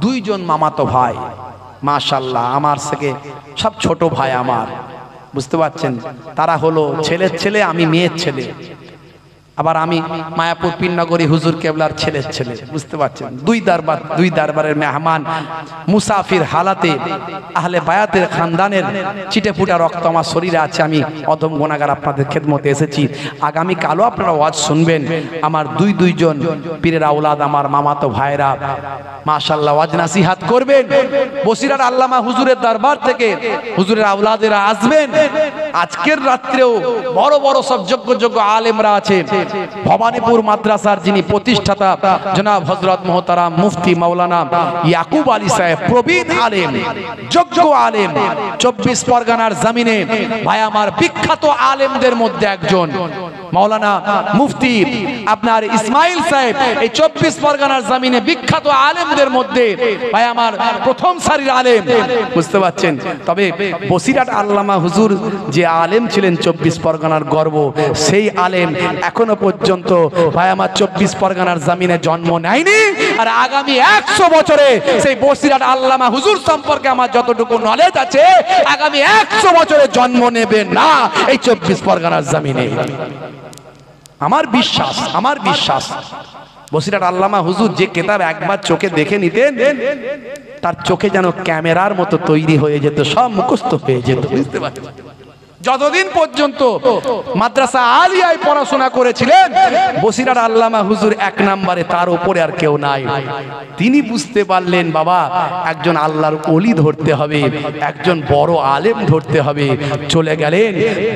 দুইজন মামাতো ভাই মাশাআল্লাহ, আমার থেকে সব ছোট ভাই আমার, বুঝতে পারছেন, তারা হলো ছেলের ছেলে, আমি মেয়ের ছেলে। আবার আমি মায়াপুর পীরনগরী হুজুর কেবলার ছেলের ছেলে, বুঝতে পারছেন। দুই দরবারের মেহমান, মুসাফির হালাতে আহলে বায়াতের খানদানের চিটেপুটা রক্ত আমার শরীরে আছে। আমি অধম গুনাহগার আপনাদের খেদমতে এসেছি। আগামী কালও আপনারা ওয়াজ শুনবেন। আমার দুইজন পীরের আওলাদ, আমার মামাতো ভাইরা মাশাআল্লাহ ওয়াজ নাসিহাত করবেন। বসিরার আল্লামা হুজুরের দরবার থেকে হুজুরের আওলাদেরা আসবেন। আজকের রাত্রেও বড় বড় সব যোগ্য আলেমরা আছেন। ভবানীপুর মাদ্রাসার যিনি প্রতিষ্ঠাতা জনাব হযরত মোহতারাম মুফতি মাওলানা ইয়াকুব আলী সাহেব, প্রবীণ আলেম, যোগ্য আলেম, 24 পরগনার জমিনে ভাই আমার বিখ্যাত আলেমদের মধ্যে একজন। মাওলানা মুফতি আপনার ইসমাইল সাহেব এই 24 পরগনার জমিনে বিখ্যাত আলেমদের মধ্যে ভাই আমার প্রথম সারির আলেম, বুঝতে পারছেন। তবে বসিরহাট আল্লামা হুজুর যে আলেম ছিলেন 24 পরগনার গর্ব, সেই আলেম এখনো পর্যন্ত ভাই আমার 24 পরগনার জমিনে জন্ম নেয়নি। আর আগামী 100 বছরে সেই বসিরহাট আল্লামা হুজুর সম্পর্কে আমার যতটুকু নলেজ আছে, আগামী 100 বছরে জন্ম নেবে না এই 24 পরগনার জমিনে। আমার বিশ্বাস বসিরহাট আল্লামা হুজুর যে কিতাব একবার চোখে দেখে নিতেন, তার চোখে যেন ক্যামেরার মতো তৈরি হয়ে যেত, সব মুখস্থ হয়ে যেত, বুঝতে পারছেন। যতদিন পর্যন্ত মাদ্রাসা আলিয়ায় পড়াশোনা করেছিলেন বসিরার আল্লামা হুজুর এক নম্বরে, তার উপরে আর কেউ নাই। তিনি বুঝতে পারলেন বাবা একজন আল্লাহর ওলি ধরতে হবে, একজন বড় আলেম ধরতে হবে। চলে গেলেন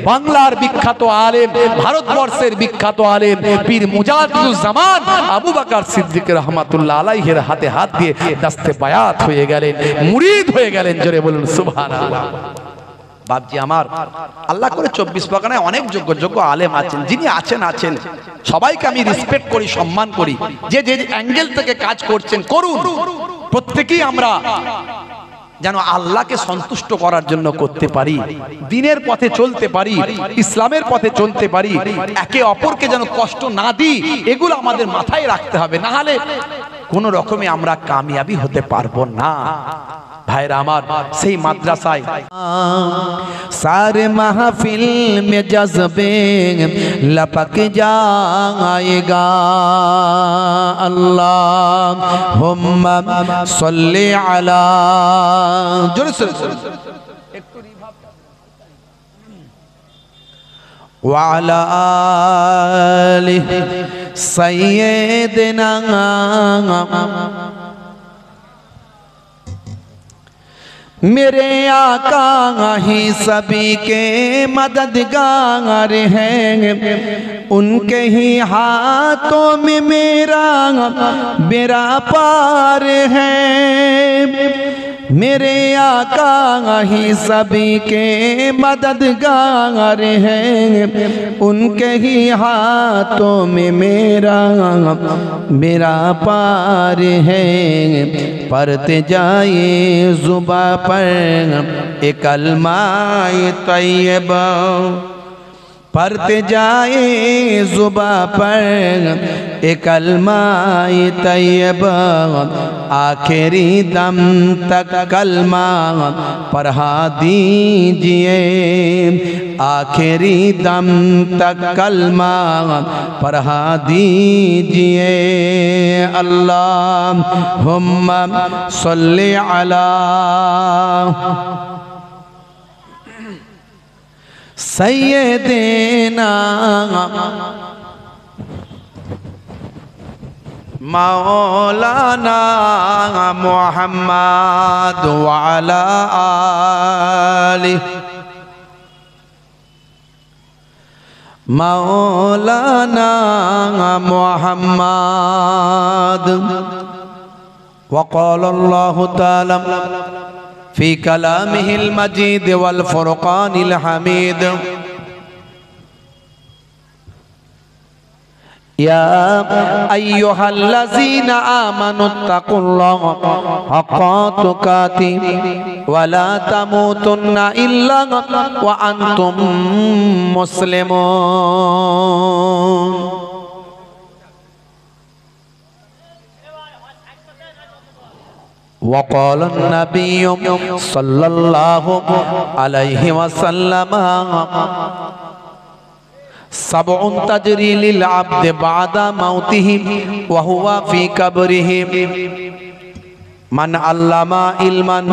বাংলার বিখ্যাত আলেম, ভারতবর্ষের বিখ্যাত আলেম পীর মুজাদ্দিদুজ্জামান আবু বকর সিদ্দিক রহমাতুল্লাহ আলাইহির হাতে হাত দিয়ে দাস্তে বায়াত হয়ে গেলেন, মুরিদ হয়ে গেলেন। জোরে বলুন সুবহানাল্লাহ। বাপজি আমার, আল্লাহ করে 24 পরগনায় অনেক যোগ্য আলেম আছেন, যিনি আছেন সবাইকে আমি রেসপেক্ট করি, সম্মান করি। যে যে অ্যাঙ্গেল থেকে কাজ করছেন করুন, প্রত্যেকেই আমরা যেন আল্লাহকে সন্তুষ্ট করার জন্য করতে পারি, দ্বীনের পথে চলতে পারি, ইসলামের পথে চলতে পারি, একে অপরকে যেন কষ্ট না দিই, এগুলো আমাদের মাথায় রাখতে হবে। না হলে কোনো রকমে আমরা কামিয়াবি হতে পারবো না। ভাইরা আমার, সেই মাদ্রাসায় সারে মাহফিল মে জজবে লপক জায়েগা, আল্লাহুম্মা সাল্লি আলা, জোরে একটু রিভাব ওয়া আলা আলি সাইয়্যিদিনা मेरे आका ही सभी के मददगार हैं, उनके ही हाथों में मेरा बेड़ा पार है। मेरे आका ही सभी के मददगार हैं, उनके ही हाथों में मेरा पार है। पढ़ते जाए जुबा पर एक कलमा-ए तैयबा, पढ़ते जाए जुबा पर एक कलमा-ए तैयबा, आखिरी दम तक कलमा पढ़ा दीजिए, आखिरी दम तक कलमा पढ़ा दीजिए। अल्लाहुम्मा सल्ली अला सय्यिदिना मौलाना मुहम्मद व अला आलिहि मौलाना मुहम्मद। वक़ाल अल्लाहु ताला फी कलामिहिल मजीद वल फुरक़ानिल हमीद, या अय्युहल्लज़ीना आमनुत्तक़ुल्लाहा हक़्क़ा तुक़ातिहि वला तमूतुन्ना इल्ला व अंतुम मुस्लिमून। वक़ाल नबिय्यु सल्लल्लाहु अलैहि वसल्लम सबउन तजरी लिल अब्द बादा मौतिही व हुवा फी कब्रिही, मन अल्लमा इल्मन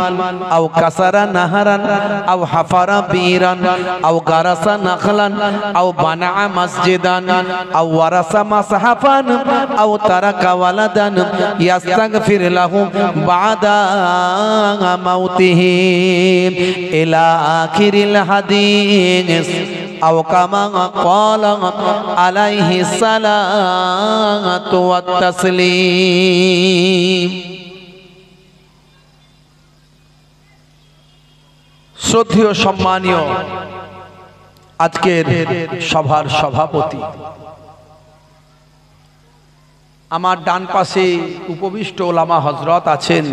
औ कसरा नहरन औ हफरा बीरन औ गरसा नखलन औ बना मस्जिदन औ वरसा मसहफन औ तरक वलदन यस्तगफिर लहु बादा मौतिही इला आखिरिल हदीस औ कमा क़ाल अलैहि सलातु वत तस्लीम। শ্রদ্ধেয় সম্মানীয় আজকের সভার সভাপতি, আমার ডান পাশে উপবিষ্ট ওলামা হযরত আছেন,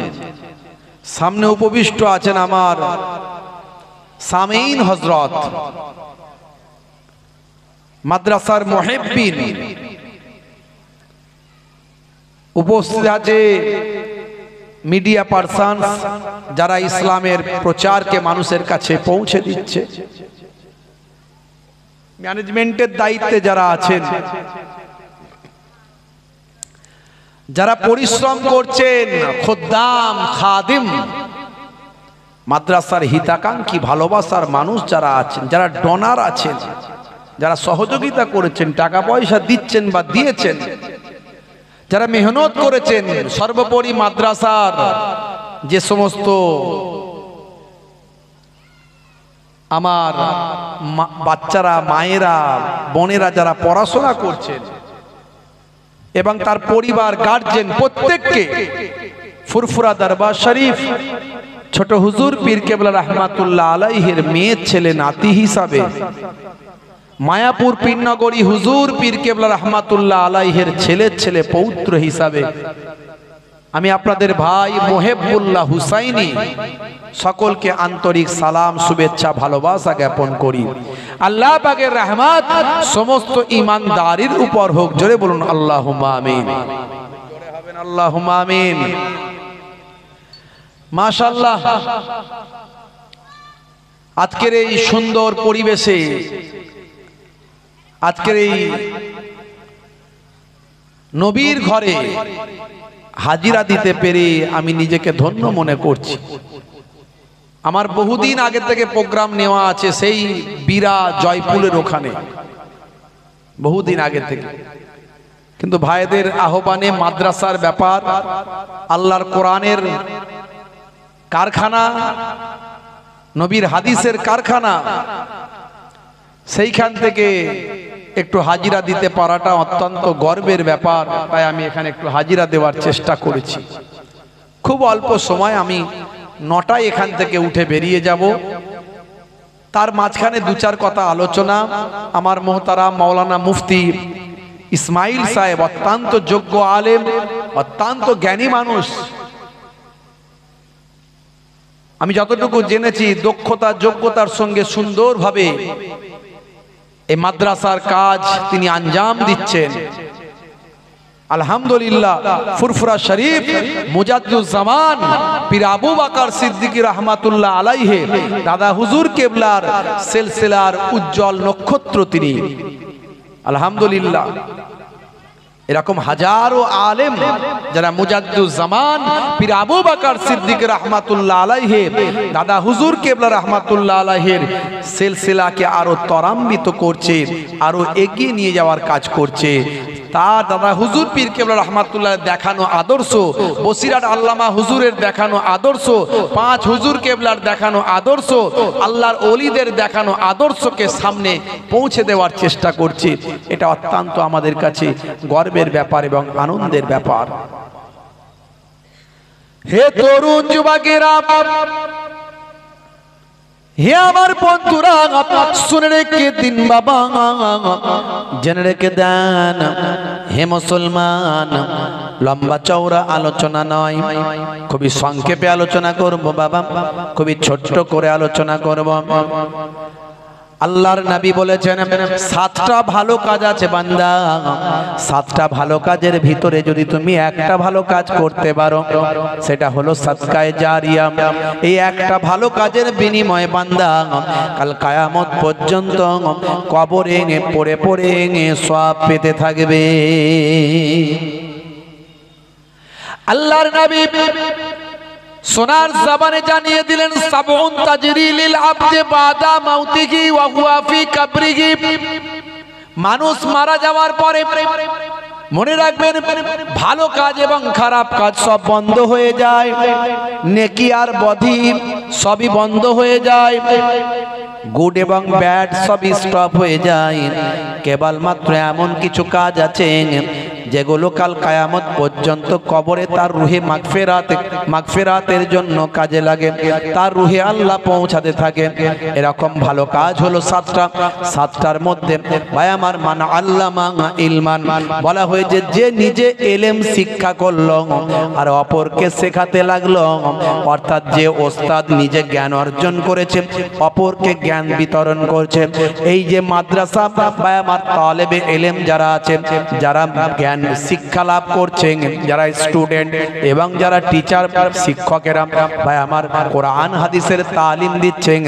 সামনে উপবিষ্ট আছেন আমার সামেইন হযরত, মাদ্রাসার মুহিব্বিন, উপস্থিত আছে মিডিয়া পারসনস যারা ইসলামের প্রচারকে মানুষের কাছে পৌঁছে দিচ্ছে, ম্যানেজমেন্টের দায়িত্বে যারা আছেন, যারা পরিশ্রম করছেন, খোদ্দাম খাদিম মাদ্রাসার হিতাকাঙ্ক্ষী ভালোবাসার মানুষ যারা আছেন, যারা ডোনার আছেন, যারা সহযোগিতা করেছেন, টাকা পয়সা দিচ্ছেন বা দিয়েছেন, যারা মেহনত করেছেন, সর্বোপরি মাদ্রাসার যে সমস্ত আমার বাচ্চারা, মায়েরা, বোনেরা যারা পড়াশোনা করছেন এবং তার পরিবার, গার্জেন প্রত্যেককে ফুরফুরা দরবার শরীফ ছোট হুজুর পীর কেবলা রহমাতুল্লাহ আলাইহির মেয়ে ছেলে নাতি হিসাবে, মায়াপুর পীরনগরী হুজুর পীর কেবলা রহমাতুল্লাহ আলাইহির ছেলে পৌত্র হিসাবে আমি আপনাদের ভাই মোহেবুল্লাহ হুসাইনি সকলকে আন্তরিক সালাম, শুভেচ্ছা, ভালোবাসা জ্ঞাপন করি। আল্লাহ পাকের রহমত সমস্ত ঈমানদারির উপর হোক। জোরে বলুন আল্লাহুম্মা আমিন। জোরে হবেন আল্লাহুম্মা আমিন। মাশাআল্লাহ, আজকের এই সুন্দর পরিবেশে, আজকের এই নবীর ঘরে হাজিরা দিতে পেরে আমি নিজেকে ধন্য মনে করছি। আমার বহুদিন আগে থেকে প্রোগ্রাম নেওয়া আছে সেই বীরা জয়পুরের ওখানে, বহুদিন আগে থেকে, কিন্তু ভাইদের আহ্বানে মাদ্রাসার ব্যাপার, আল্লাহর কোরআনের কারখানা, নবীর হাদিসের কারখানা, সেইখান থেকে একটু হাজিরা দিতে পারাটা অত্যন্ত গর্বের ব্যাপার। তাই আমি এখানে একটু হাজিরা দেওয়ার চেষ্টা করেছি। খুব অল্প সময়, আমি 9টায় এখান থেকে উঠে বেরিয়ে যাব। তার মাঝখানে 2-4 কথা আলোচনা। আমার মোহতারাম মাওলানা মুফতি ইসমাইল সাহেব অত্যন্ত যোগ্য আলেম, অত্যন্ত জ্ঞানী মানুষ। আমি যতটুকু জেনেছি দক্ষতা যোগ্যতার সঙ্গে সুন্দরভাবে এই মাদ্রাসার কাজ তিনি আঞ্জাম দিচ্ছেন। আলহামদুলিল্লাহ, ফুরফুরা শরীফ মুজাদ্দুজ্জামান পীর আবু বকর সিদ্দিকী রহমাতুল্লাহ আলাইহি দাদা হুজুর কেবলার সিলসিলার উজ্জ্বল নক্ষত্র তিনি। আলহামদুলিল্লাহ, এরকম হাজারো আলেম যারা মুজাদ্দুজ্জামান পীর আবু বকর সিদ্দিকী রহমাতুল্লাহ আলাইহি দাদা হুজুর কেবলা রহমাতুল্লাহ আলাইহির সিলসিলাকে আরো ত্বরান্বিত করছে, আরো এগিয়ে নিয়ে যাওয়ার কাজ করছে। তার দাদা হুজুর পীর কেবলা রহমাতুল্লাহ দেখানো আদর্শ, বসিরহাট আল্লামা হুজুরের দেখানো আদর্শ, 5 হুজুর কেবলার দেখানো আদর্শ, আল্লাহর ওলিদের দেখানো আদর্শকে সামনে পৌঁছে দেওয়ার চেষ্টা করছে। এটা অত্যন্ত আমাদের কাছে গর্বের ব্যাপার এবং আনন্দের ব্যাপার। হে তরুণ যুবকেরা, হে আমার বন্ধুরা, শুনে রেখে দিন বাবা, জেনে রেখে দেন হে মুসলমান, লম্বা চওড়া আলোচনা নয়, খুবই সংক্ষেপে আলোচনা করব বাবা, খুবই ছোট্ট করে আলোচনা করব। আল্লাহর নবী বলেছেন 7টা ভালো কাজ আছে বান্দা, 7টা ভালো কাজের ভিতরে যদি তুমি একটা ভালো কাজ করতে পারো সেটা হলো সাদকায়ে জারিয়া। এই একটা ভালো কাজের বিনিময়ে বান্দা কাল কিয়ামত পর্যন্ত কবরে পড়ে পড়ে সওয়াব পেতে থাকবে। আল্লাহর নবী সোনার জবানে জানিয়ে দিলেন, সাবউন তাজরি লিল আবদি বাদা মাউতিহি ওয়া হুয়া ফি কবরিহি। মানুষ মারা যাওয়ার পরে মনে রাখবেন ভালো কাজ এবং খারাপ কাজ সব বন্ধ হয়ে যায়, নেকি আর বদি সবই বন্ধ হয়ে যায়, গুড এবং ব্যাড সবই স্টপ হয়ে যায়। কেবলমাত্র এমন কিছু কাজ আছে যেগুলো কাল কিয়ামত পর্যন্ত কবরে তার রুহে মাগফিরাতের জন্য কাজে লাগে, তার রুহে আল্লাহ পৌঁছাতে থাকে। এরকম ভালো কাজ হলো 7টা। 7টার মধ্যে ভাই আমার মান আল্লামা ইলমান বলা হয়েছে যে নিজে এলেম শিক্ষা করলো আর অপরকে শেখাতে লাগলো, অর্থাৎ যে ওস্তাদ নিজে জ্ঞান অর্জন করেছে অপরকে জ্ঞান বিতরণ করছে। এই যে মাদ্রাসা ভাই আমার তালেবে এলেম যারা আছে, যারা জ্ঞান জ্ঞান শিক্ষা লাভ করছেন যারা স্টুডেন্ট এবং যারা টিচার শিক্ষকেরা ভাই আমার কোরআন হাদিসের তালিম দিচ্ছেন,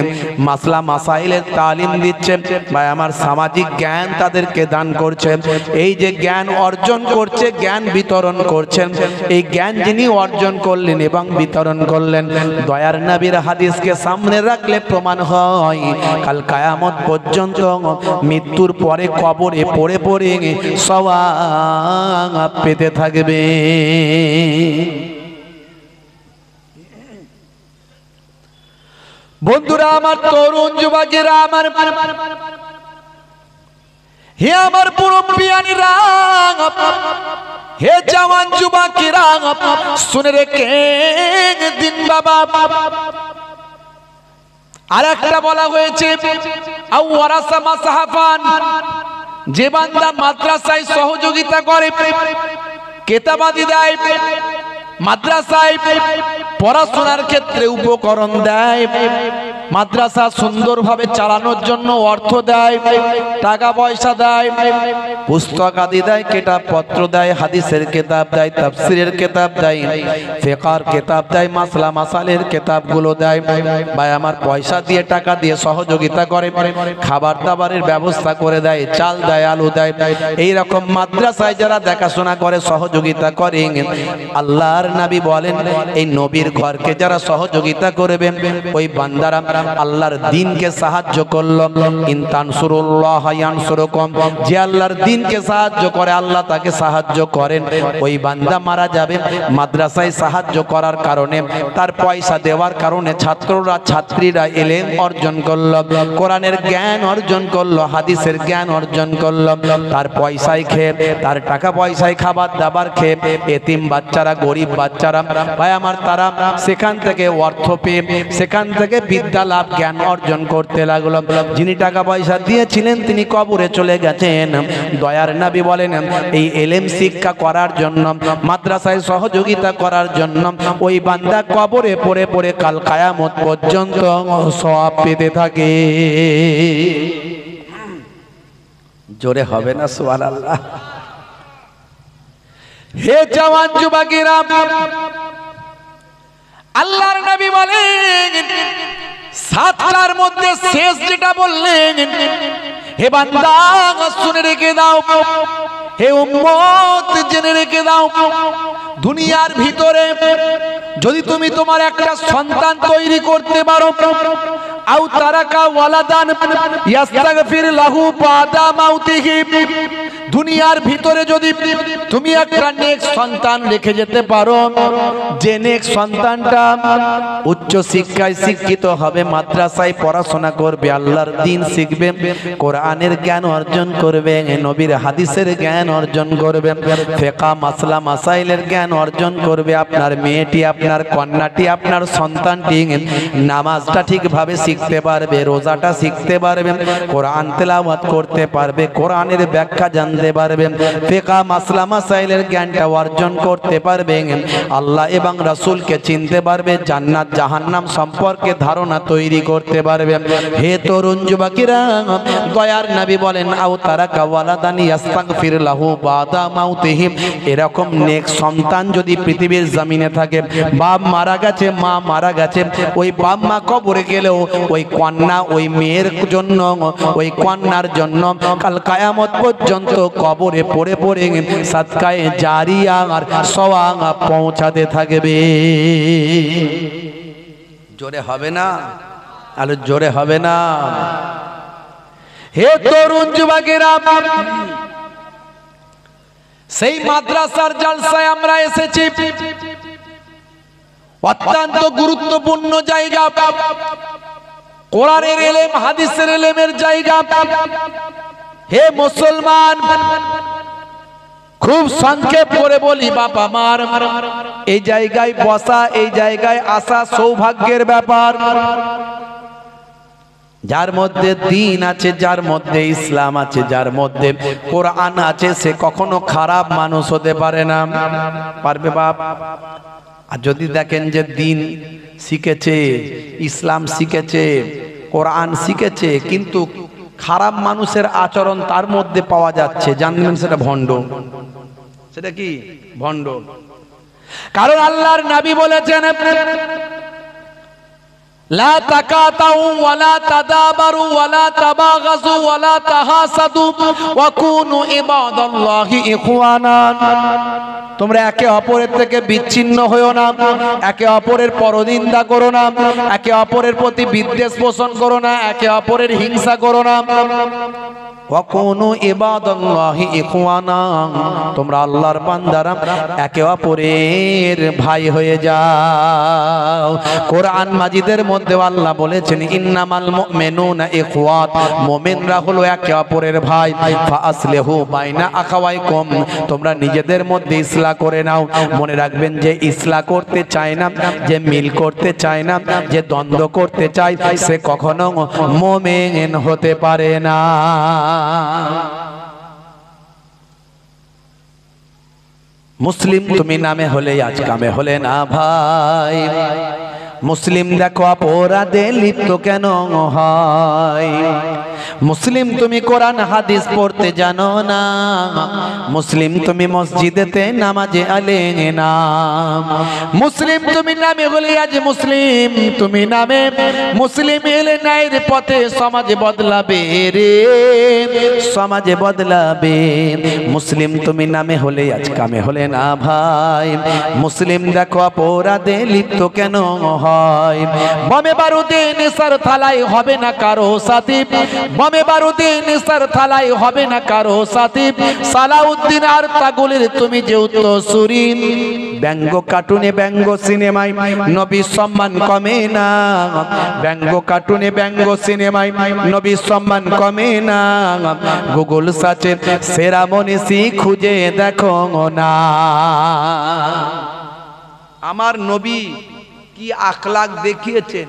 মাসলা মাসাইলের তালিম দিচ্ছেন, ভাই আমার সামাজিক জ্ঞান তাদেরকে দান করছেন। এই যে জ্ঞান অর্জন করছে, জ্ঞান বিতরণ করছেন, এই জ্ঞান যিনি অর্জন করলেন এবং বিতরণ করলেন, দয়ার নবীর হাদিসকে সামনে রাখলে প্রমাণ হয় কাল কিয়ামত পর্যন্ত মৃত্যুর পরে কবরে পড়ে পড়ে সওয়াব পেতে থাকবে। বন্ধুরা আমার, তরুণ যুবকেরা আমার, হে আমার মুরব্বিয়ানিরা, হে জওয়ান যুবকেরা, শুনে রেখে দিন বাবা। আর একটা বলা হয়েছে আও ওয়ারাসা মাসহাফান, যে বান্দা মাদ্রাসায় সহযোগিতা করে, কেতাবাদি দেয়, মাদ্রাসায় পড়াশোনার ক্ষেত্রে উপকরণ দেয়, মাদ্রাসা সুন্দরভাবে চালানোর জন্য অর্থ দেয়, টাকা পয়সা দেয়, পুস্তক আদি দেয়, কিতাবপত্র দেয়, হাদিসের কিতাব দেয়, তাফসীরের কিতাব দেয়, ফিকহের কিতাব দেয়, মাসলা মাসাইলের কিতাবগুলো দেয়, ভাই আমার পয়সা দিয়ে টাকা দিয়ে সহযোগিতা করে, খাবার দাবারের ব্যবস্থা করে দেয়, চাল দেয়, আলু দেয়। এই রকম মাদ্রাসায় যারা দেখাশোনা করে, সহযোগিতা করে, আল্লাহর নবী বলেন এই নবীর ঘরকে যারা সহযোগিতা করবে, ওই বান্দারা আল্লাহর দ্বীনকে সাহায্য করলো। ইন তানসুরুল্লাহ ইয়ানসুরকুম, যে আল্লাহর দ্বীনকে সাহায্য করে আল্লাহ তাকে সাহায্য করেন। ওই বান্দা মারা যাবে মাদ্রাসায় সাহায্য করার কারণে, তার পয়সা দেওয়ার কারণে ছাত্ররা ছাত্রীরা ইলম অর্জন করলো, কোরআনের জ্ঞান অর্জন করলো, হাদিসের জ্ঞান অর্জন করলো। তার পয়সায় খেয়ে, তার টাকা পয়সায় খাবার দাবার খেয়ে এতিম বাচ্চারা, গরিব বাচ্চারা, ভাই আমার, তারা সেখান থেকে অর্থ পেয়ে সেখান থেকে বিদ্যা লাভ, জ্ঞান অর্জন করতে লাগলো। যিনি টাকা পয়সা দিয়েছিলেন তিনি কবরে চলে গেছেন। দয়ার নবী বলেন এই ইলম শিক্ষা করার জন্য, মাদ্রাসায় সহযোগিতা করার জন্য ওই বান্দা কবরে পড়ে পড়ে কাল কিয়ামত পর্যন্ত সওয়াব পেতে থাকে। জোরে হবে না সুবহানাল্লাহ? হে জওয়ান যুবকেরা, আল্লাহর নবী বলেন সাতটার মধ্যে শেষ যেটা বললেন, হে বান্দা শুনে রেখে দাও, হে উম্মত জেনে রেখে দাও, দুনিয়ার ভিতরে যদি তুমি তোমার একটা সন্তান তৈরি করতে পারো, আও তারাকা ওয়ালাদান ইস্তাগফির লাহু বাদা মাউতিহি, দুনিয়ার ভিতরে যদি তুমি একটা নেক সন্তান রেখে যেতে পারো, যে নেক সন্তানটা উচ্চ শিক্ষায় শিক্ষিত হবে, মাদ্রাসায় পড়াশোনা করবে, আল্লাহর দ্বীন শিখবে, কোরআনের জ্ঞান অর্জন করবে, নবীর হাদিসের জ্ঞান অর্জন করবে, ফিকহ মাসলা মাসাইলের জ্ঞান অর্জন করবে, আপনার মেয়েটি, আপনার কন্যাটি, আপনার সন্তানটি নামাজটা ঠিকভাবে শিখতে পারবে, রোজাটা শিখতে পারবে, কোরআন তেলাওয়াত করতে পারবে, কোরআনের ব্যাখ্যা জানতে পারবে, ফিকহ মাসলা মাসাইলের জ্ঞানটা অর্জন করতে পারবে, আল্লাহ এবং রাসূলকে চিনতে পারবে, জান্নাত জাহান্নাম সম্পর্কে ধারণা তৈরি করতে পারবে। হে তরুণ যুবকেরা, দয়ার নবী বলেন আও তারাকা ওয়ালাদান ইস্তাগফির লাহু বাদা মাউতিহি, এরকম নেক সন্তান যদি পৃথিবীর জমিনে থাকে, বাপ মারা গেছে, মা মারা গেছে, ওই বাপ মা কবরে গেলেও ওই কন্যা, ওই মেয়ের জন্য, ওই কন্যার জন্য কাল কিয়ামত পর্যন্ত কবরে পড়ে পড়ে সাদকায়ে জারিয়া আর সওয়াব পৌঁছাতে থাকবে। জোরে হবে না? আলো জোরে হবে না? হে তরুণ যুবকেরা, সেই মাদ্রাসার জলসায় আমরা এসেছি, অত্যন্ত গুরুত্বপূর্ণ জায়গা, কোরআনের ইলম হাদিসের ইলমের জায়গা। হে মুসলমান, খুব সংক্ষেপ করে বলি বাবা মার, এই জায়গায় বসা, এই জায়গায় আসা সৌভাগ্যের ব্যাপার। যার মধ্যে দ্বীন আছে, যার মধ্যে ইসলাম আছে, যার মধ্যে কোরআন আছে, সে কখনো খারাপ মানুষ হতে পারে না। পারবে বাপ? আর যদি দেখেন যে দ্বীন শিখেছে, ইসলাম শিখেছে, কোরআন শিখেছে, কিন্তু খারাপ মানুষের আচরণ তার মধ্যে পাওয়া যাচ্ছে, জানবেন সেটা ভণ্ড। সেটা কি ভণ্ড। কারণ আল্লাহর নবী বলেছেন লা তাকাতাউ ওয়ালা তাদাবারু ওয়ালা তাবাগাজু ওয়ালা তাহাসাদু ওয়া কুনু ইবাদাল্লাহি ইখওয়ানা। তোমরা একে অপরের থেকে বিচ্ছিন্ন হইও না, একে অপরের পরনিন্দা করো না, একে অপরের প্রতি বিদ্বেষ পোষণ করো না, একে অপরের হিংসা করো না। ওয়া কুনু ইবাদাল্লাহি ইখওয়ানা, তোমরা আল্লাহর বান্দারা একে অপরের ভাই হয়ে যাও। কোরআন মাজিদের মধ্যে আল্লাহ বলেছেন ইন্নামাল মুমিনুনা ইখওয়াত, মুমিনরা হলো একে অপরের ভাই। ফাআসলিহু বাইনা আখাওয়াইকুম, তোমরা নিজেদের মধ্যে ইসলাহ করে নাও। মনে রাখবেন যে ইসলাহ করতে চায় না, যে মিল করতে চায় না, যে দ্বন্দ্ব করতে চায়, সে কখনো মুমিন হতে পারে না। মুসলিম তুমি নামে হলে আজ কামে হলে না ভাই। মুসলিম দেখো অপরাধে লিপ্ত কেন হয়? মুসলিম তুমি কোরআন হাদিস পড়তে জানো না, মুসলিম তুমি মসজিদেতে নামাজে আলে না। মুসলিম তুমি নামে হলে আজ মুসলিম তুমি নামে, মুসলিম এলে নাইর পথে সমাজে বদলাবে রে, সমাজে বদলাবে। মুসলিম তুমি নামে হলে আজ কামে হলে না ভাই। মুসলিম দেখো অপরাধে লিপ্ত কেন হয়? বমে বারুদে নেশার থালাই হবে না কারো সাথী, বমে বারুদে নেশার থালাই হবে না কারো সাথী। সালাউদ্দিন আর তাগুলের তুমি যে উত্তরসূরি, ব্যঙ্গ কার্টুনে ব্যঙ্গ সিনেমায় নবীর সম্মান কমে না, ব্যঙ্গ কার্টুনে ব্যঙ্গ সিনেমায় নবীর সম্মান কমে না। গুগল সার্চে সেরা মনীষী খুঁজে দেখো না। আমার নবী কি আখলাক দেখিয়েছেন,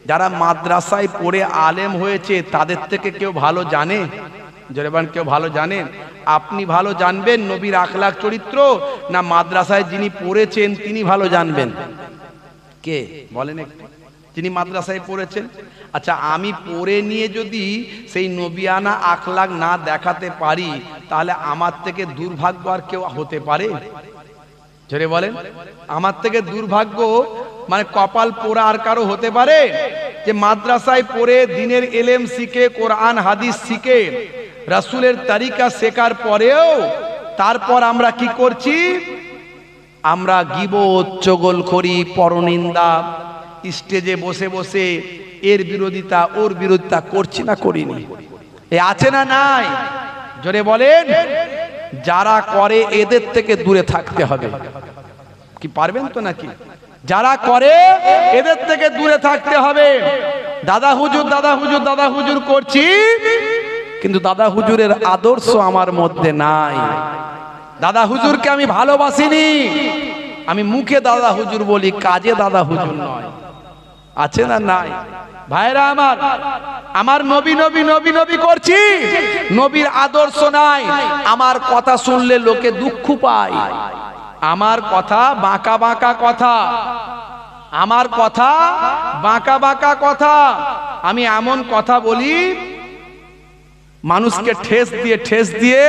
যারা মাদ্রাসায় পড়ে আলেম হয়েছে তাদের থেকে কেউ ভালো জানে? জোরেবান কেউ ভালো জানেন? আপনি ভালো জানবেন নবীর আখলাক চরিত্র, না মাদ্রাসায় যিনি পড়েছেন তিনি ভালো জানবেন? কে বলেন একটু, যিনি মাদ্রাসায় পড়েছেন। আচ্ছা, আমি পড়ে নিয়ে যদি সেই নবিয়ানা আখলাক না দেখাতে পারি, তাহলে আমার থেকে দুর্ভাগ্য আর কেউ হতে পারে? জোরে বলেন, আমার থেকে দুর্ভাগ্য মানে কপাল পোড়া আর কারো হতে পারে? যে মাদ্রাসায় পড়ে দিনের এলেম শিখে, কোরআন হাদিস শিখে, রাসূলের তরিকা শেখার পরেও তারপর আমরা কি করছি? আমরা গীবত, চগলখড়ি, পরনিন্দা, স্টেজে বসে বসে এর বিরোধিতা ওর বিরোধিতা করছি না করিনি? এ আছে না নাই? জোরে বলেন। যারা করে এদের থেকে দূরে থাকতে হবে। কি পারবেন তো নাকি? যারা করে এদের থেকে দূরে থাকতে হবে। দাদা হুজুর দাদা হুজুর দাদা হুজুর করছি, কিন্তু দাদা হুজুরের আদর্শ আমার মধ্যে নাই। দাদা হুজুরকে আমি ভালোবাসিনি, আমি মুখে দাদা হুজুর বলি, কাজে দাদা হুজুর নয়। আছে না নাই? ভাইরা আমার, আমার নবী নবী নবী নবী করছি, নবীর আদর্শ নাই। আমার কথা শুনলে লোকে দুঃখ পায়, আমার কথা বাঁকা বাঁকা কথা, আমার কথা বাঁকা বাঁকা কথা। আমি এমন কথা বলি মানুষকে ঠেস দিয়ে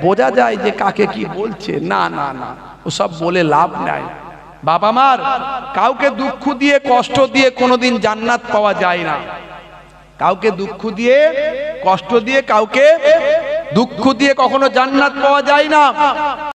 বোঝা যায় যে কাকে কি বলছে। না না না, ওসব বলে লাভ নাই। বাবা মার কাউকে দুঃখ দিয়ে কষ্ট দিয়ে কোনোদিন জান্নাত পাওয়া যায় না। কাউকে দুঃখ দিয়ে কষ্ট দিয়ে, কাউকে দুঃখ দিয়ে কখনো জান্নাত পাওয়া যায় না।